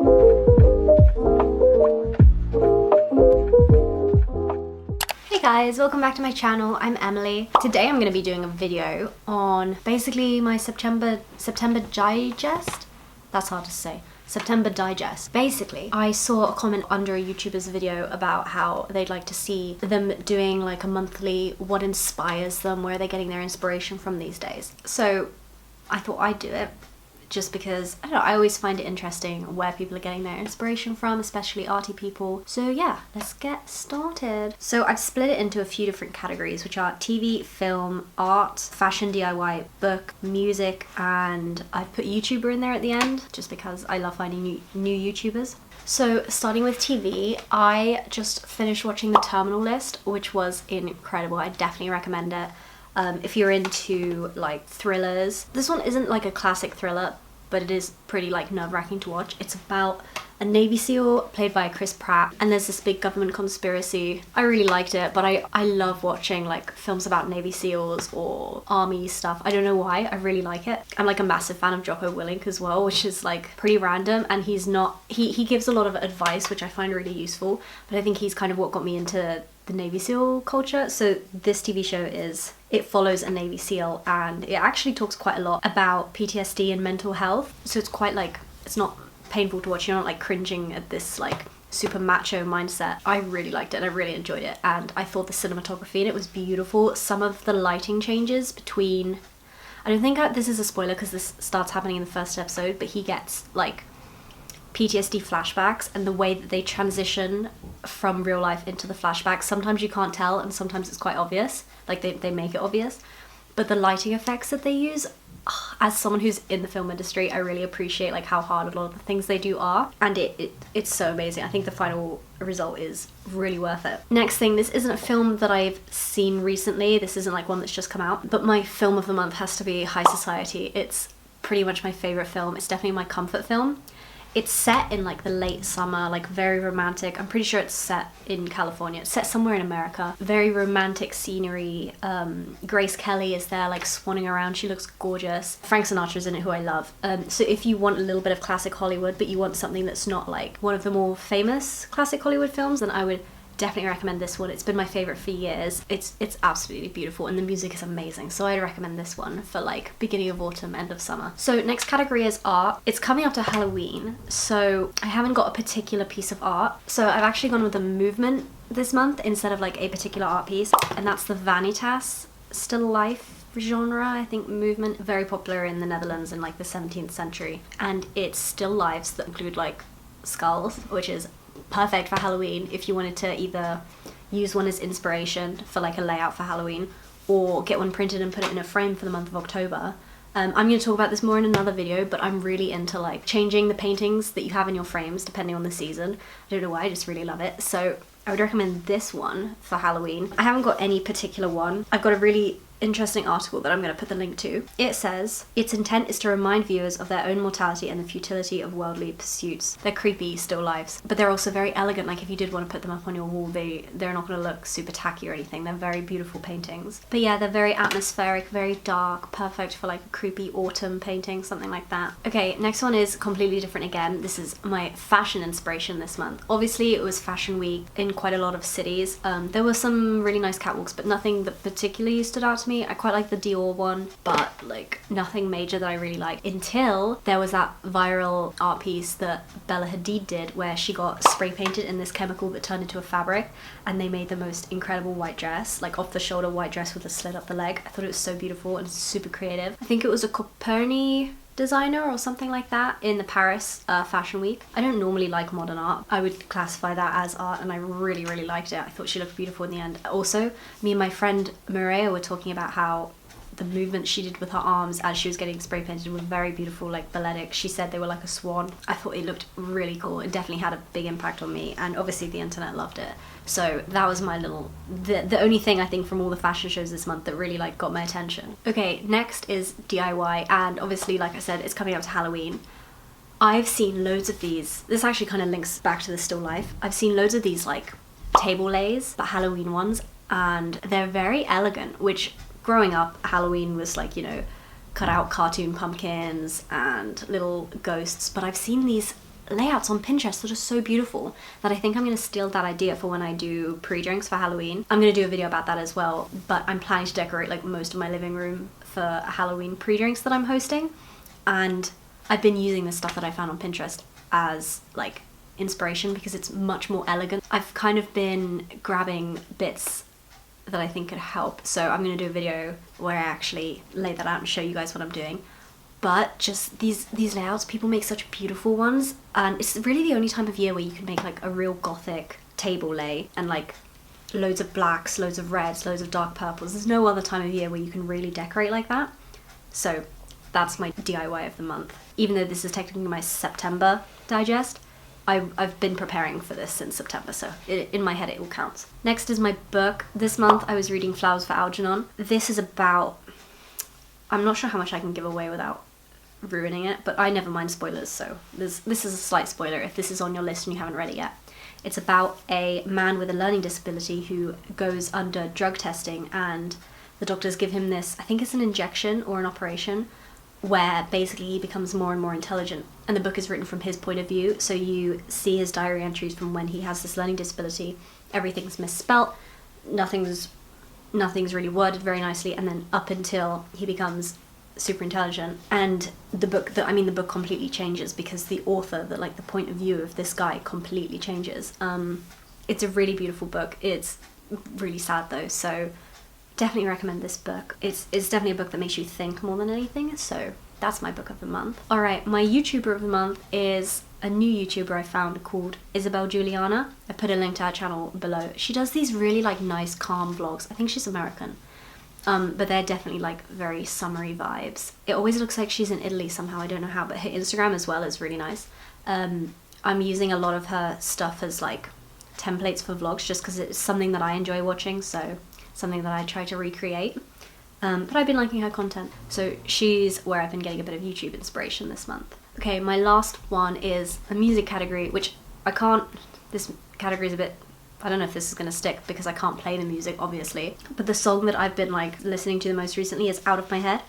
Hey guys, welcome back to my channel. I'm Emily. Today I'm going to be doing a video on basically my September digest. That's hard to say. September digest. Basically, I saw a comment under a YouTuber's video about how they'd like to see them doing like a monthly what inspires them, where they're getting their inspiration from these days. So I thought I'd do it. Just because, I don't know, I always find it interesting where people are getting their inspiration from, especially arty people. So yeah, let's get started. So I've split it into a few different categories, which are TV, film, art, fashion, DIY, book, music, and I've put YouTuber in there at the end, just because I love finding new YouTubers. So starting with TV, I just finished watching The Terminal List, which was incredible. I definitely recommend it. If you're into like thrillers. This one isn't like a classic thriller, but it is pretty like nerve-wracking to watch. It's about a Navy SEAL played by Chris Pratt, and there's this big government conspiracy. I really liked it, but I love watching like films about Navy SEALs or army stuff. I don't know why, I really like it. I'm like a massive fan of Jocko Willink as well, which is like pretty random, and he gives a lot of advice, which I find really useful, but I think he's kind of what got me into the Navy SEAL culture. So this TV show it follows a Navy SEAL, and it actually talks quite a lot about PTSD and mental health. So it's quite like, it's not painful to watch. You're not like cringing at this like super macho mindset. I really liked it and I really enjoyed it, and I thought the cinematography in it was beautiful. Some of the lighting changes between, I don't think this is a spoiler because this starts happening in the first episode, but he gets like PTSD flashbacks, and the way that they transition from real life into the flashbacks, sometimes you can't tell and sometimes it's quite obvious, like they make it obvious, but the lighting effects that they use, as someone who's in the film industry, I really appreciate like how hard a lot of the things they do are, and it's so amazing. I think the final result is really worth it. Next thing, this isn't a film that I've seen recently, this isn't like one that's just come out, but my film of the month has to be High Society. It's pretty much my favorite film. It's definitely my comfort film. It's set in like the late summer, like very romantic. I'm pretty sure it's set in California. It's set somewhere in America. Very romantic scenery. Grace Kelly is there like swanning around. She looks gorgeous. Frank Sinatra's in it, who I love. So if you want a little bit of classic Hollywood, but you want something that's not like one of the more famous classic Hollywood films, then I would definitely recommend this one. It's been my favorite for years. It's absolutely beautiful, and the music is amazing, so I'd recommend this one for like beginning of autumn, end of summer. So next category is art. It's coming up to Halloween, so I haven't got a particular piece of art, so I've actually gone with a movement this month instead of like a particular art piece, and that's the Vanitas still life genre. I think movement, very popular in the Netherlands in like the 17th century, and it's still lifes that include like skulls, which is perfect for Halloween if you wanted to either use one as inspiration for like a layout for Halloween, or get one printed and put it in a frame for the month of October. I'm going to talk about this more in another video, but I'm really into like changing the paintings that you have in your frames depending on the season. I don't know why, I just really love it. So I would recommend this one for Halloween. I haven't got any particular one. I've got a really interesting article that I'm going to put the link to. It says, its intent is to remind viewers of their own mortality and the futility of worldly pursuits. They're creepy still lives, but they're also very elegant. Like if you did want to put them up on your wall, they're not going to look super tacky or anything. They're very beautiful paintings. But yeah, they're very atmospheric, very dark, perfect for like a creepy autumn painting, something like that. Okay, next one is completely different again. This is my fashion inspiration this month. Obviously it was fashion week in quite a lot of cities. There were some really nice catwalks, but nothing that particularly stood out to me. I quite like the Dior one, but like nothing major that I really liked, until there was that viral art piece that Bella Hadid did where she got spray painted in this chemical that turned into a fabric, and they made the most incredible white dress, like off the shoulder white dress with a slit up the leg. I thought it was so beautiful and super creative. I think it was a Coperni designer or something like that in the Paris fashion week. I don't normally like modern art. I would classify that as art, and I really liked it. I thought she looked beautiful in the end. Also, me and my friend Maria were talking about how the movements she did with her arms as she was getting spray painted were very beautiful, like balletic. She said they were like a swan. I thought it looked really cool. It definitely had a big impact on me, and obviously the internet loved it. So that was my little, the only thing I think from all the fashion shows this month that really like got my attention. Okay, next is DIY, and obviously like I said, it's coming up to Halloween. I've seen loads of these. This actually kind of links back to the still life. I've seen loads of these like table lays, the Halloween ones, and they're very elegant, which growing up, Halloween was like, you know, cut out cartoon pumpkins and little ghosts, but I've seen these layouts on Pinterest that are so beautiful that I think I'm going to steal that idea for when I do pre-drinks for Halloween. I'm going to do a video about that as well, but I'm planning to decorate like most of my living room for Halloween pre-drinks that I'm hosting, and I've been using the stuff that I found on Pinterest as like inspiration because it's much more elegant. I've kind of been grabbing bits that I think could help, so I'm going to do a video where I actually lay that out and show you guys what I'm doing. But just these layouts, people make such beautiful ones, and it's really the only time of year where you can make like a real gothic table lay and like loads of blacks, loads of reds, loads of dark purples. There's no other time of year where you can really decorate like that. So that's my DIY of the month. Even though this is technically my September digest, I've been preparing for this since September, so in my head it all counts. Next is my book. This month I was reading Flowers for Algernon. This is about, I'm not sure how much I can give away without ruining it, but I never mind spoilers, so this is a slight spoiler if this is on your list and you haven't read it yet. It's about a man with a learning disability who goes under drug testing, and the doctors give him this, I think it's an injection or an operation, where basically he becomes more and more intelligent, and the book is written from his point of view, so you see his diary entries from when he has this learning disability. Everything's misspelt, nothing's really worded very nicely, and then up until he becomes super intelligent. And the book completely changes because the author, the point of view of this guy completely changes. It's a really beautiful book. It's really sad though, so definitely recommend this book. It's definitely a book that makes you think more than anything, so that's my book of the month. Alright, my YouTuber of the month is a new YouTuber I found called Isabel Juliana. I put a link to her channel below. She does these really nice calm vlogs. I think she's American. But they're definitely very summery vibes. It always looks like she's in Italy somehow, I don't know how, but her Instagram as well is really nice. I'm using a lot of her stuff as templates for vlogs just because it's something that I enjoy watching, so something that I try to recreate. But I've been liking her content, so she's where I've been getting a bit of YouTube inspiration this month. Okay, my last one is a music category, which this category is a bit, I don't know if this is going to stick because I can't play the music, obviously. But the song that I've been listening to the most recently is Out of My Head.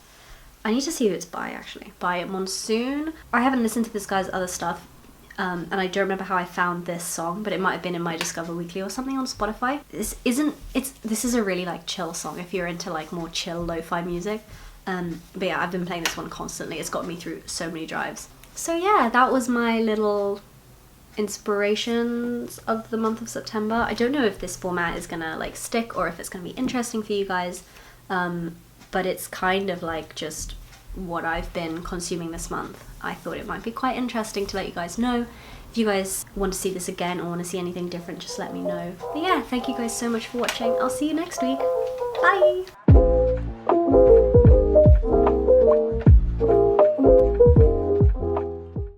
I need to see who it's by, actually. By Monsoon. I haven't listened to this guy's other stuff, and I don't remember how I found this song, but it might have been in my Discover Weekly or something on Spotify. This is a really chill song if you're into more chill lo-fi music. But yeah, I've been playing this one constantly. It's got me through so many drives. So yeah, that was my little inspirations of the month of September. I don't know if this format is gonna stick or if it's gonna be interesting for you guys, but it's kind of just what I've been consuming this month. I thought it might be quite interesting to let you guys know. If you guys want to see this again or want to see anything different, just let me know. But yeah, thank you guys so much for watching. I'll see you next week. Bye!